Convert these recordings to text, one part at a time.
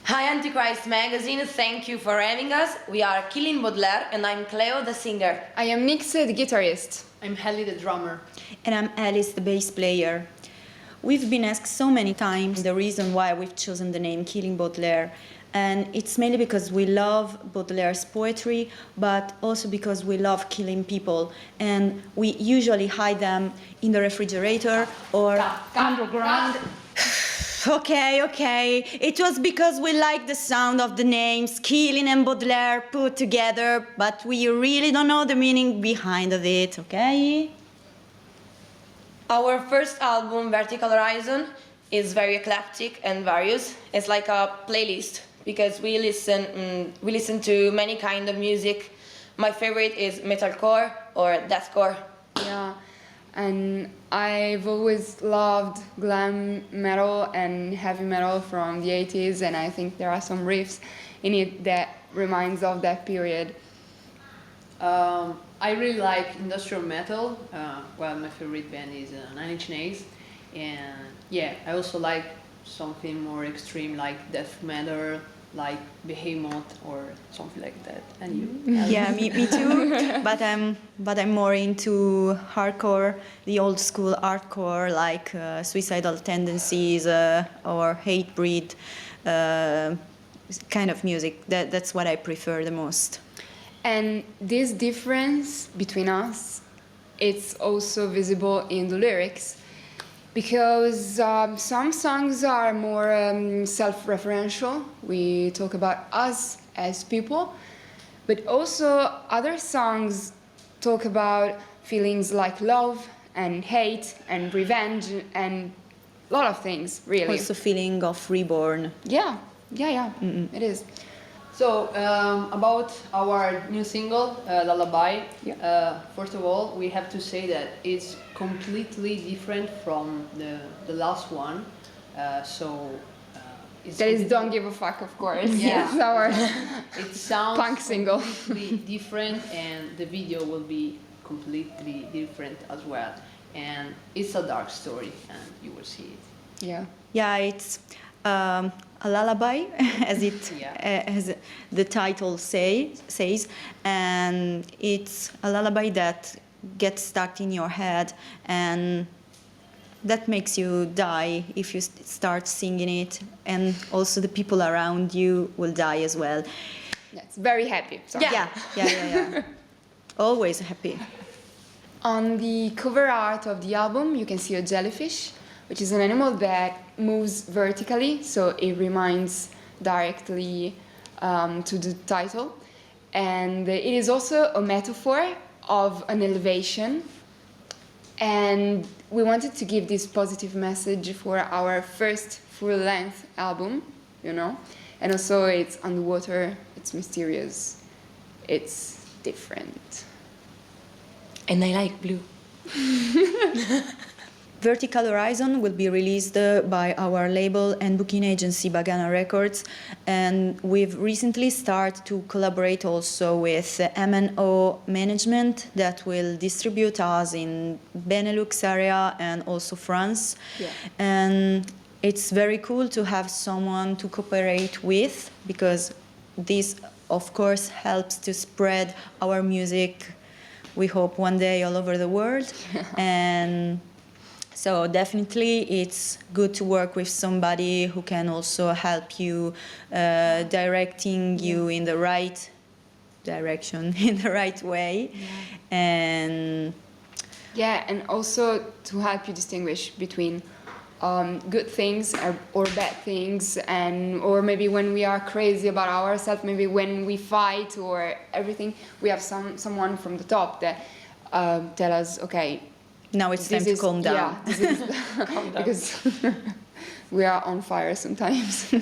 Hi Antichrist magazine, thank you for having us. We are Killin Baudelaire and I'm Cleo the singer. I am Nix, the guitarist. I'm Helly, the drummer. And I'm Alice, the bass player. We've been asked so many times the reason why we've chosen the name Killin Baudelaire. And it's mainly because we love Baudelaire's poetry, but also because we love killing people. And we usually hide them in the refrigerator or underground. Okay. It was because we like the sound of the names Killin and Baudelaire put together, but we really don't know the meaning behind of it, okay? Our first album, Vertical Horizon, is very eclectic and various. It's like a playlist because we listen to many kind of music. My favorite is metalcore or deathcore. Yeah, and I've always loved glam metal and heavy metal from the 80s, and I think there are some riffs in it that reminds of that period. I really like industrial metal. Well, my favorite band is Nine Inch Nails, and yeah, I also like something more extreme like death metal, like Behemoth or something like that. And you? Yeah, me too. But I'm more into hardcore, the old school hardcore, like Suicidal Tendencies or Hatebreed kind of music. That's what I prefer the most. And this difference between us, it's also visible in the lyrics, because some songs are more self-referential. We talk about us as people, but also other songs talk about feelings like love and hate and revenge and a lot of things, really. Also feeling of reborn. Yeah, it is. So, about our new single, Lullaby, first of all, we have to say that it's completely different from the last one. It's That is Don't Give a Fuck, of course. Yeah. It's our it sounds punk single. completely different, and the video will be completely different as well. And it's a dark story, and you will see it. Yeah. Yeah, it's a lullaby, as as the title says, and it's a lullaby that gets stuck in your head, and that makes you die if you start singing it, and also the people around you will die as well. Yeah, it's very happy. So. Yeah. Always happy. On the cover art of the album, you can see a jellyfish, which is an animal that moves vertically, so it reminds directly to the title. And it is also a metaphor of an elevation. And we wanted to give this positive message for our first full-length album, you know. And also it's underwater, it's mysterious, it's different. And I like blue. Vertical Horizon will be released by our label and booking agency Bagana Records, and we've recently started to collaborate also with M&O Management that will distribute us in Benelux area and also France. Yeah. And it's very cool to have someone to cooperate with, because this of course helps to spread our music, we hope one day, all over the world. And so definitely it's good to work with somebody who can also help you directing you in the right direction, in the right way. And also to help you distinguish between good things or bad things, or maybe when we are crazy about ourselves, maybe when we fight or everything, we have someone from the top that tell us, okay, now it's time to calm down. Yeah, this is calm down. Because we are on fire sometimes.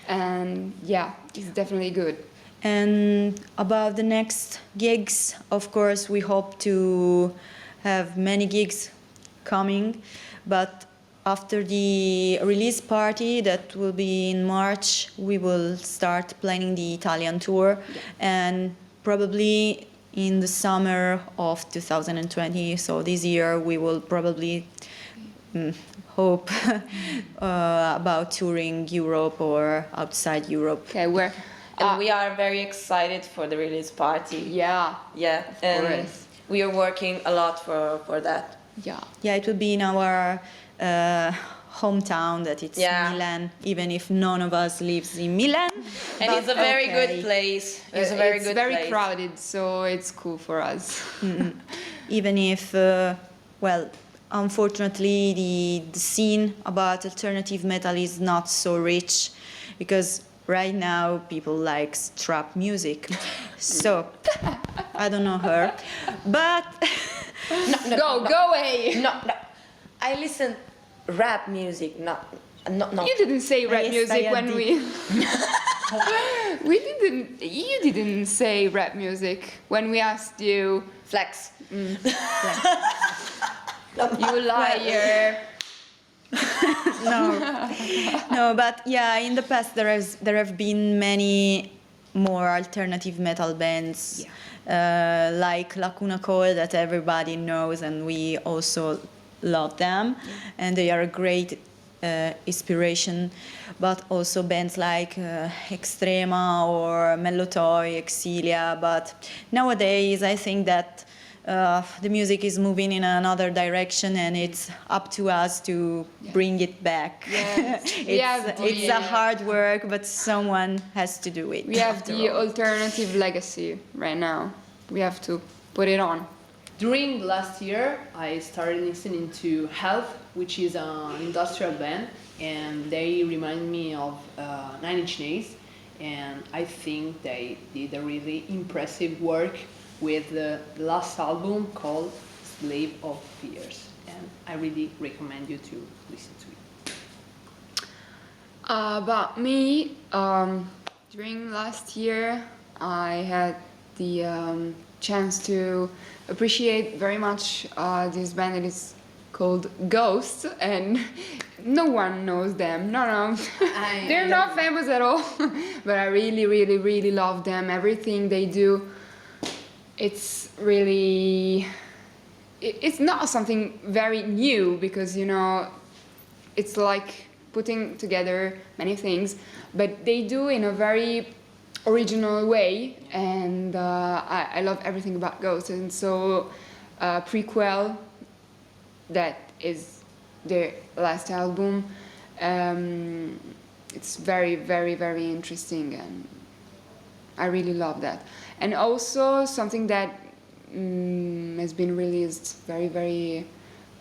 And yeah, it's definitely good. And about the next gigs, of course, we hope to have many gigs coming, but after the release party that will be in March, we will start planning the Italian tour, and probably in the summer of 2020, so this year, we will probably hope about touring Europe or outside Europe. Okay, where? And we are very excited for the release party. Yeah, Yeah, and course. we are working a lot for that. yeah. Yeah, it will be in our hometown, that it's Yeah. Milan, even if none of us lives in Milan. And But it's a very okay. good place. It's a very It's good very place. crowded, so it's cool for us. Even if, well, unfortunately, the scene about alternative metal is not so rich, because right now people like trap music. So I don't know her, but Go away! No, no. I listen rap music, not. You didn't say rap Yes, music I when did. we didn't. You didn't say rap music when we asked you. Flex. You liar! no, but yeah, in the past there have been many more alternative metal bands, like Lacuna Coil, that everybody knows, and we also love them, and they are a great inspiration. But also bands like Extrema or Mellotoy, Exilia. But nowadays, I think that the music is moving in another direction, and it's up to us to bring it back. It's a hard work, but someone has to do it. We have after the all. alternative legacy right now. We have to put it on. During the last year, I started listening to Health, which is an industrial band, and they remind me of Nine Inch Nails, and I think they did a really impressive work with the last album called Slave of Fears, and I really recommend you to listen to it. About me, during last year, I had the chance to appreciate very much this band that is called Ghost, and no one knows them. No, they're not famous at all, but I really, really, really love them. Everything they do, it's really, it's not something very new, because it's like putting together many things, but they do in a very original way, and I love everything about Ghost. And so Prequel, that is their last album, it's very, very, very interesting, and I really love that. And also something that has been released very, very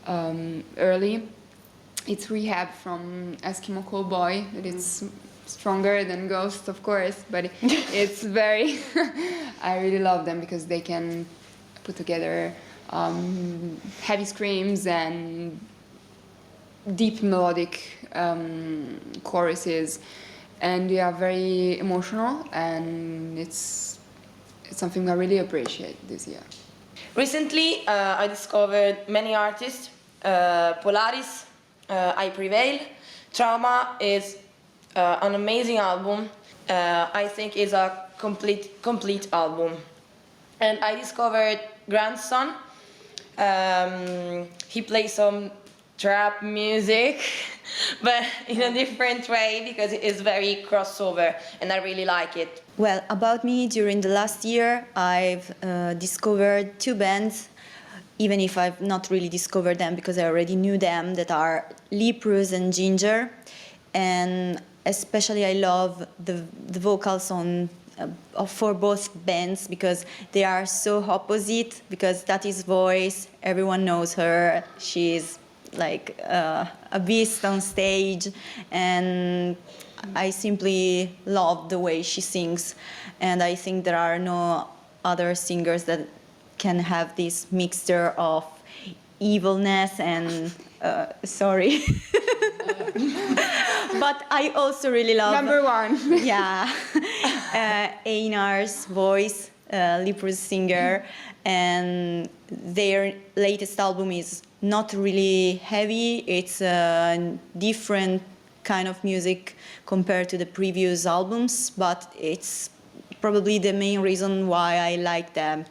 early, it's Rehab from Eskimo Callboy. It's stronger than Ghost, of course, but it's very I really love them because they can put together heavy screams and deep melodic choruses, and they are very emotional, and it's something I really appreciate this year. Recently, I discovered many artists. Polaris, I Prevail. Trauma is an amazing album. I think is a complete album. And I discovered Grandson. He plays some trap music, but in a different way, because it is very crossover, and I really like it. Well, about me, during the last year, I've discovered two bands, even if I've not really discovered them because I already knew them, that are Leprous and Ginger. And especially I love the vocals for both bands, because they are so opposite, because Tati's voice, everyone knows her, she's like a beast on stage, and I simply love the way she sings, and I think there are no other singers that can have this mixture of evilness and sorry. But I also really love Number one. yeah, Einar's voice, Leprous singer, and their latest album is not really heavy. It's a different kind of music compared to the previous albums, but it's probably the main reason why I like them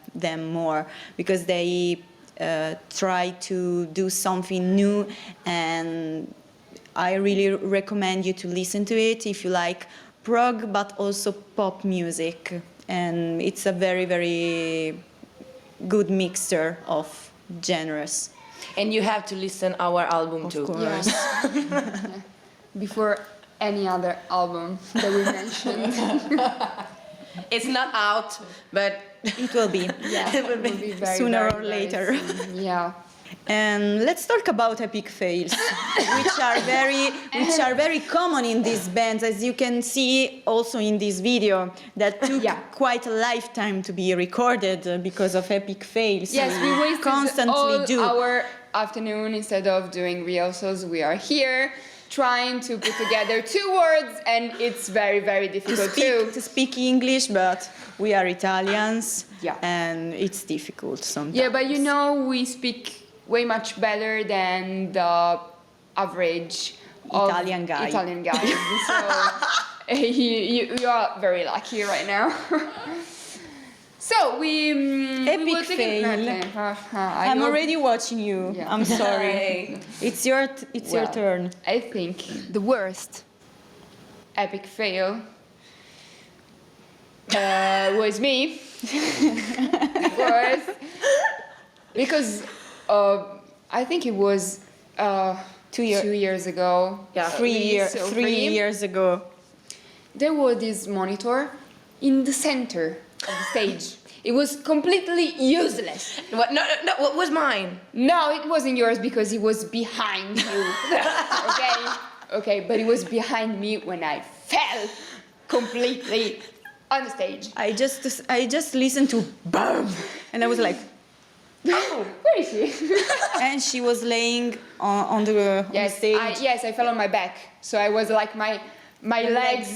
more, because they try to do something new, and I really recommend you to listen to it if you like prog, but also pop music. And it's a very, very good mixture of genres. And you have to listen our album Of too. course. Yeah. Before any other album that we mentioned. It's not out, but It will be. Yeah, it will be very, sooner very, or very later. soon. Yeah. And let's talk about epic fails, which are very common in these bands, as you can see also in this video that took Yeah. quite a lifetime to be recorded because of epic fails. Yes, we wasted constantly all do. our afternoon instead of doing rehearsals. We are here trying to put together 2 words, and it's very, very difficult to speak English, but we are Italians, Yeah. and it's difficult sometimes. Yeah, but you know, we speak way much better than the average of Italian guy. Italian guys. So you are very lucky right now. So we Epic will take it. fail. Okay. I I'm hope- already watching you. Yeah. I'm sorry. Hey. It's your Well, turn. I think the worst epic fail was me. Of course. Because I think it was 2 years ago. Yeah. at least, or 3 years ago. There was this monitor in the center of the stage. It was completely useless. What? No, what was mine? No, it wasn't yours because it was behind you. Okay? Okay, but it was behind me when I fell completely on the stage. I just listened to BAM! And I was like, Oh, where is she? and she was laying on the stage. Yes, I fell on my back. So I was like my legs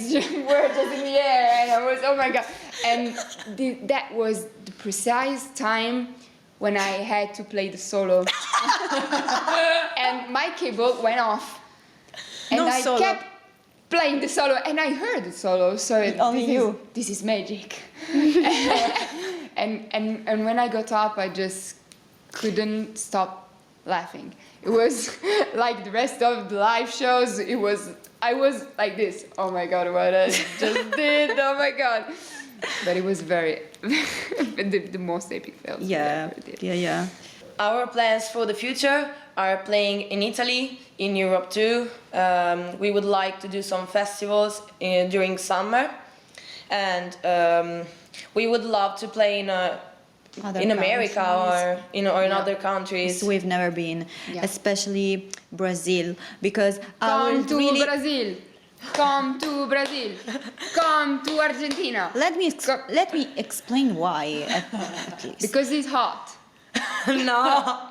were just in the air, and I was, oh my god. And that was the precise time when I had to play the solo. And my cable went off. And No I solo. kept playing the solo, and I heard the solo, so Only you. This is magic. and when I got up, I just couldn't stop laughing. It was like the rest of the live shows. I was like this. Oh my god, what I just did! Oh my god! But it was very the most epic fail. Yeah, yeah. Our plans for the future are playing in Italy, in Europe too. We would like to do some festivals during summer, and we would love to play in America or in other countries. We've never been, Yeah. especially Brazil, because I Come would to really. Brazil. Come to Brazil. Come to Argentina. Let me explain why at least. Because it's hot. No.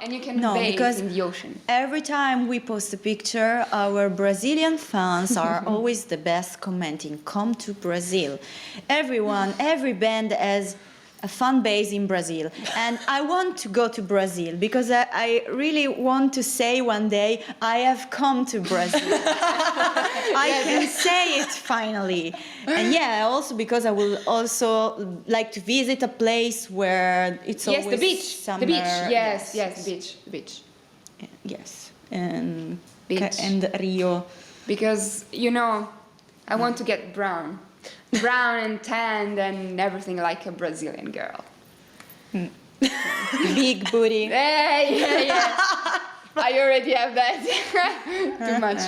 And you can No, bathe because in the ocean. every time we post a picture, our Brazilian fans are always the best commenting, come to Brazil. Every band has a fan base in Brazil. And I want to go to Brazil because I really want to say one day, I have come to Brazil. I can say it finally. And yeah, also because I will also like to visit a place where it's Yes, always the beach. summer. The beach. Yes, the beach. The beach. Yes, and Beach. and Rio. Because, you know, I want to get brown. Brown and tanned and everything like a Brazilian girl. Big booty. Yeah. I already have that. Too much.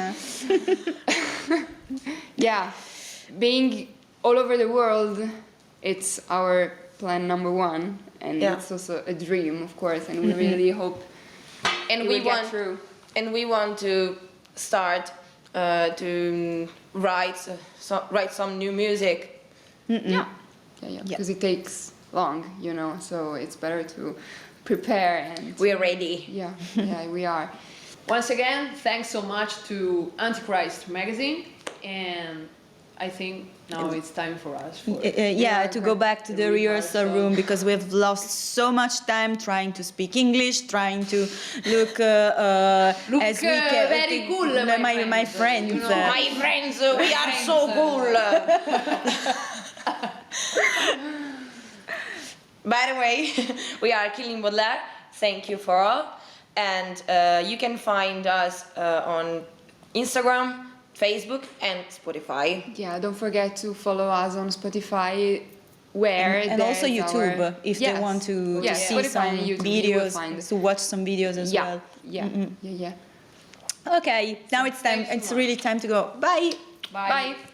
Yeah. Being all over the world, it's our plan number 1. And Yeah. it's also a dream, of course. And we really hope And it we will get want through. And we want to start to write some new music. Yeah. Because it takes long, you know. So it's better to prepare and... We're ready. Yeah, we are. Once again, thanks so much to Antichrist magazine, and I think now it's time for us. To go back to the rehearsal room because we've lost so much time trying to speak English, trying to look as we can. very cool, my friends. You know. My friends, we are so cool. By the way, we are Killin Baudelaire. thank you for all. And you can find us on Instagram, Facebook, and Spotify. Yeah, don't forget to follow us on Spotify, where And also there's YouTube, our- if they want to Yes, see Spotify some and YouTube, you will videos, find- to watch some videos as well. Yeah. Okay, now it's time. Thanks so It's much. really time to go. Bye. Bye. Bye.